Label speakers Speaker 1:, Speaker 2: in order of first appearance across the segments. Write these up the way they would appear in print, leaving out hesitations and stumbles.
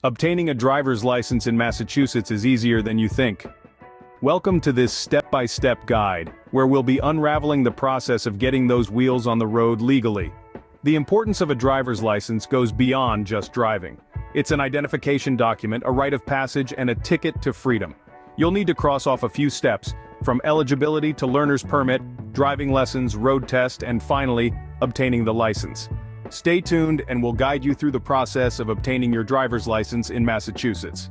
Speaker 1: Obtaining a driver's license in Massachusetts is easier than you think. Welcome to this step-by-step guide, where we'll be unraveling the process of getting those wheels on the road legally. The importance of a driver's license goes beyond just driving. It's an identification document, a rite of passage, and a ticket to freedom. You'll need to cross off a few steps, from eligibility to learner's permit, driving lessons, road test, and finally, obtaining the license. Stay tuned and we'll guide you through the process of obtaining your driver's license in Massachusetts.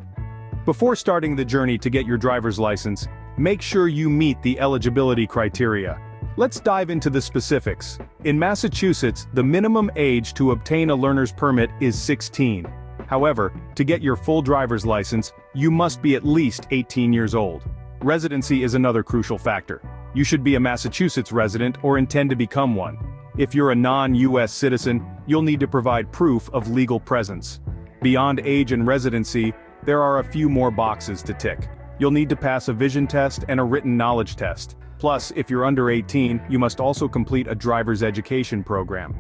Speaker 1: Before starting the journey to get your driver's license, make sure you meet the eligibility criteria. Let's dive into the specifics. In Massachusetts, the minimum age to obtain a learner's permit is 16. However, to get your full driver's license, you must be at least 18 years old. Residency is another crucial factor. You should be a Massachusetts resident or intend to become one. If you're a non-US citizen, you'll need to provide proof of legal presence. Beyond age and residency, there are a few more boxes to tick. You'll need to pass a vision test and a written knowledge test. Plus, if you're under 18, you must also complete a driver's education program.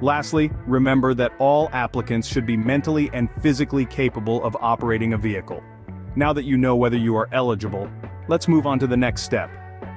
Speaker 1: Lastly, remember that all applicants should be mentally and physically capable of operating a vehicle. Now that you know whether you are eligible, let's move on to the next step.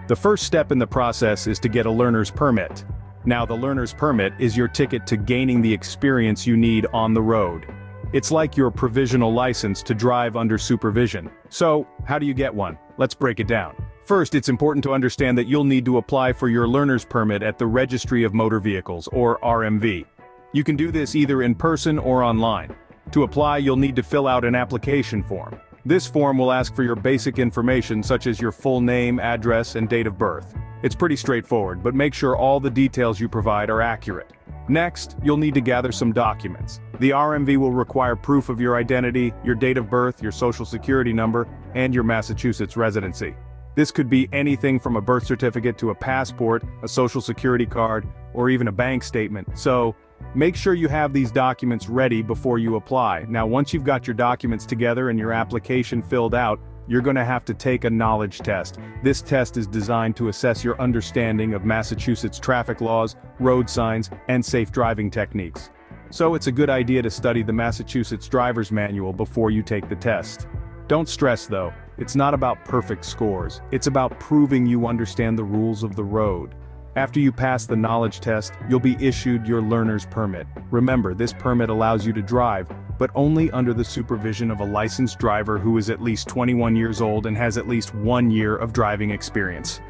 Speaker 1: The first step in the process is to get a learner's permit. Now, the learner's permit is your ticket to gaining the experience you need on the road. It's like your provisional license to drive under supervision. So, how do you get one? Let's break it down. First, it's important to understand that you'll need to apply for your learner's permit at the Registry of Motor Vehicles, or RMV. You can do this either in person or online. To apply, you'll need to fill out an application form. This form will ask for your basic information such as your full name, address, and date of birth. It's pretty straightforward, but make sure all the details you provide are accurate. Next, you'll need to gather some documents. The RMV will require proof of your identity, your date of birth, your social security number, and your Massachusetts residency. This could be anything from a birth certificate to a passport, a social security card, or even a bank statement. So, make sure you have these documents ready before you apply. Now, once you've got your documents together and your application filled out, you're going to have to take a knowledge test. This test is designed to assess your understanding of Massachusetts traffic laws, road signs, and safe driving techniques. So it's a good idea to study the Massachusetts Driver's Manual before you take the test. Don't stress though, it's not about perfect scores, it's about proving you understand the rules of the road. After you pass the knowledge test, you'll be issued your learner's permit. Remember, this permit allows you to drive, but only under the supervision of a licensed driver who is at least 21 years old and has at least 1 year of driving experience.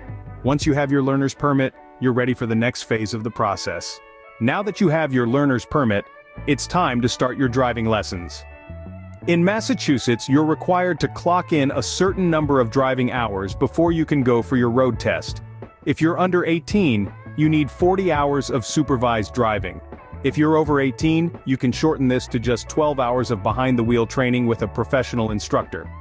Speaker 1: Once you have your learner's permit, you're ready for the next phase of the process. Now that you have your learner's permit, it's time to start your driving lessons. In Massachusetts, you're required to clock in a certain number of driving hours before you can go for your road test. If you're under 18, you need 40 hours of supervised driving. If you're over 18, you can shorten this to just 12 hours of behind-the-wheel training with a professional instructor.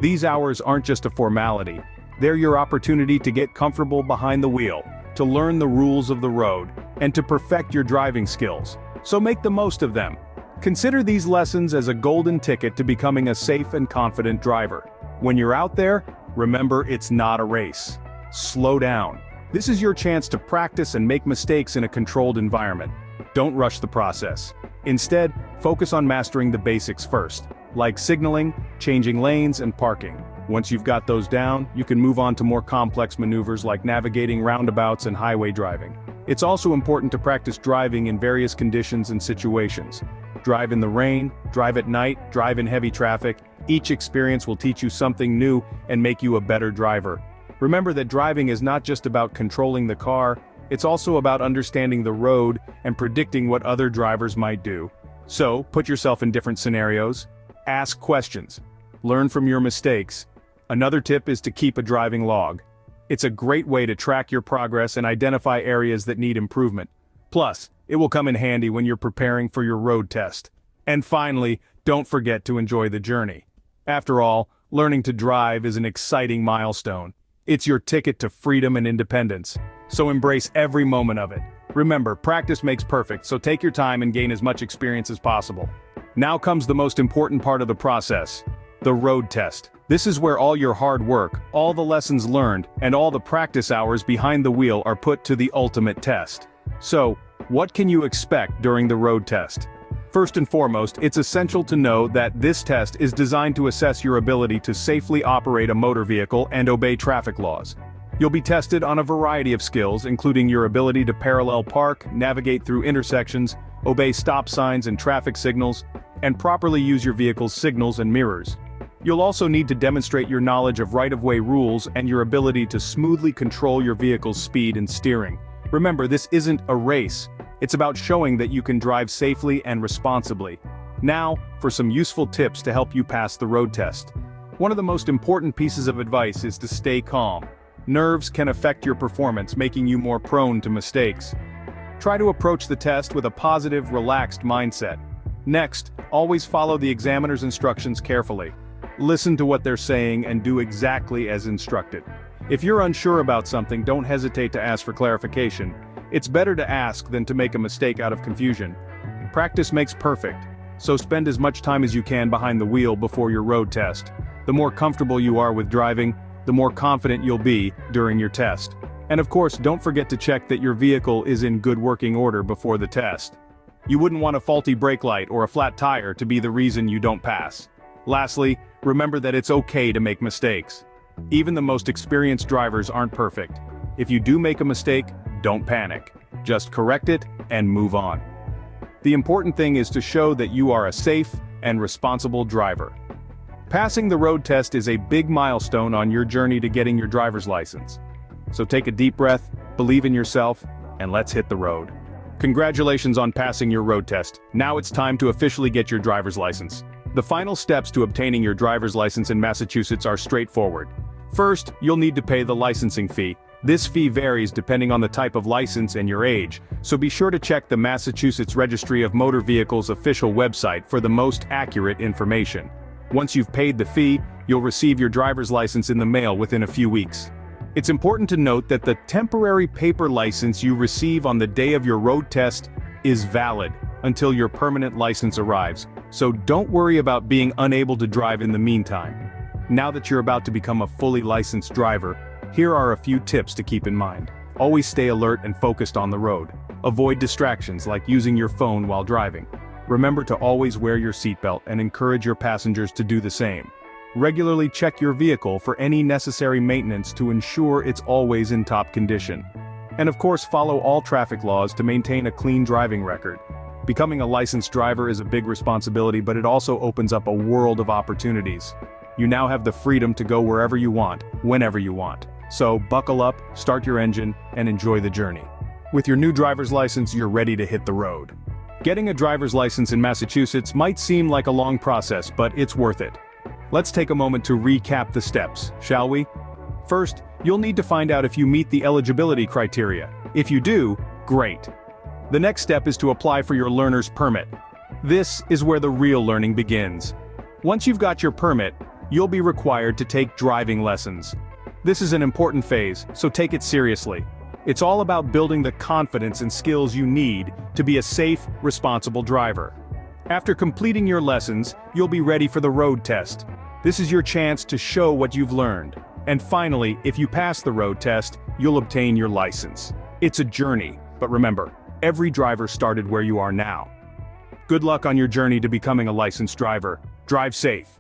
Speaker 1: These hours aren't just a formality. They're your opportunity to get comfortable behind the wheel, to learn the rules of the road, and to perfect your driving skills. So make the most of them. Consider these lessons as a golden ticket to becoming a safe and confident driver. When you're out there, remember it's not a race. Slow down. This is your chance to practice and make mistakes in a controlled environment. Don't rush the process. Instead, focus on mastering the basics first, like signaling, changing lanes, and parking. Once you've got those down, you can move on to more complex maneuvers like navigating roundabouts and highway driving. It's also important to practice driving in various conditions and situations. Drive in the rain, drive at night, drive in heavy traffic. Each experience will teach you something new and make you a better driver. Remember that driving is not just about controlling the car, it's also about understanding the road and predicting what other drivers might do. So, put yourself in different scenarios, ask questions, learn from your mistakes. Another tip is to keep a driving log. It's a great way to track your progress and identify areas that need improvement. Plus, it will come in handy when you're preparing for your road test. And finally, don't forget to enjoy the journey. After all, learning to drive is an exciting milestone. It's your ticket to freedom and independence. So embrace every moment of it. Remember, practice makes perfect, so take your time and gain as much experience as possible. Now comes the most important part of the process, the road test. This is where all your hard work, all the lessons learned, and all the practice hours behind the wheel are put to the ultimate test. So, what can you expect during the road test? First and foremost, it's essential to know that this test is designed to assess your ability to safely operate a motor vehicle and obey traffic laws. You'll be tested on a variety of skills, including your ability to parallel park, navigate through intersections, obey stop signs and traffic signals, and properly use your vehicle's signals and mirrors. You'll also need to demonstrate your knowledge of right-of-way rules and your ability to smoothly control your vehicle's speed and steering. Remember, this isn't a race. It's about showing that you can drive safely and responsibly. Now, for some useful tips to help you pass the road test. One of the most important pieces of advice is to stay calm. Nerves can affect your performance, making you more prone to mistakes. Try to approach the test with a positive, relaxed mindset. Next, always follow the examiner's instructions carefully. Listen to what they're saying and do exactly as instructed. If you're unsure about something, don't hesitate to ask for clarification. It's better to ask than to make a mistake out of confusion. Practice makes perfect, so spend as much time as you can behind the wheel before your road test. The more comfortable you are with driving, the more confident you'll be during your test. And of course, don't forget to check that your vehicle is in good working order before the test. You wouldn't want a faulty brake light or a flat tire to be the reason you don't pass. Lastly, remember that it's okay to make mistakes. Even the most experienced drivers aren't perfect. If you do make a mistake, don't panic. Just correct it and move on. The important thing is to show that you are a safe and responsible driver. Passing the road test is a big milestone on your journey to getting your driver's license. So take a deep breath, believe in yourself, and let's hit the road. Congratulations on passing your road test. Now it's time to officially get your driver's license. The final steps to obtaining your driver's license in Massachusetts are straightforward. First, you'll need to pay the licensing fee. This fee varies depending on the type of license and your age, so be sure to check the Massachusetts Registry of Motor Vehicles official website for the most accurate information. Once you've paid the fee, you'll receive your driver's license in the mail within a few weeks. It's important to note that the temporary paper license you receive on the day of your road test is valid until your permanent license arrives, so don't worry about being unable to drive in the meantime. Now that you're about to become a fully licensed driver, here are a few tips to keep in mind. Always stay alert and focused on the road. Avoid distractions like using your phone while driving. Remember to always wear your seatbelt and encourage your passengers to do the same. Regularly check your vehicle for any necessary maintenance to ensure it's always in top condition. And of course, follow all traffic laws to maintain a clean driving record. Becoming a licensed driver is a big responsibility, but it also opens up a world of opportunities. You now have the freedom to go wherever you want, whenever you want. So buckle up, start your engine, and enjoy the journey. With your new driver's license, you're ready to hit the road. Getting a driver's license in Massachusetts might seem like a long process, but it's worth it. Let's take a moment to recap the steps, shall we? First, you'll need to find out if you meet the eligibility criteria. If you do, great. The next step is to apply for your learner's permit. This is where the real learning begins. Once you've got your permit, you'll be required to take driving lessons. This is an important phase, so take it seriously. It's all about building the confidence and skills you need to be a safe, responsible driver. After completing your lessons, you'll be ready for the road test. This is your chance to show what you've learned. And finally, if you pass the road test, you'll obtain your license. It's a journey, but remember, every driver started where you are now. Good luck on your journey to becoming a licensed driver. Drive safe.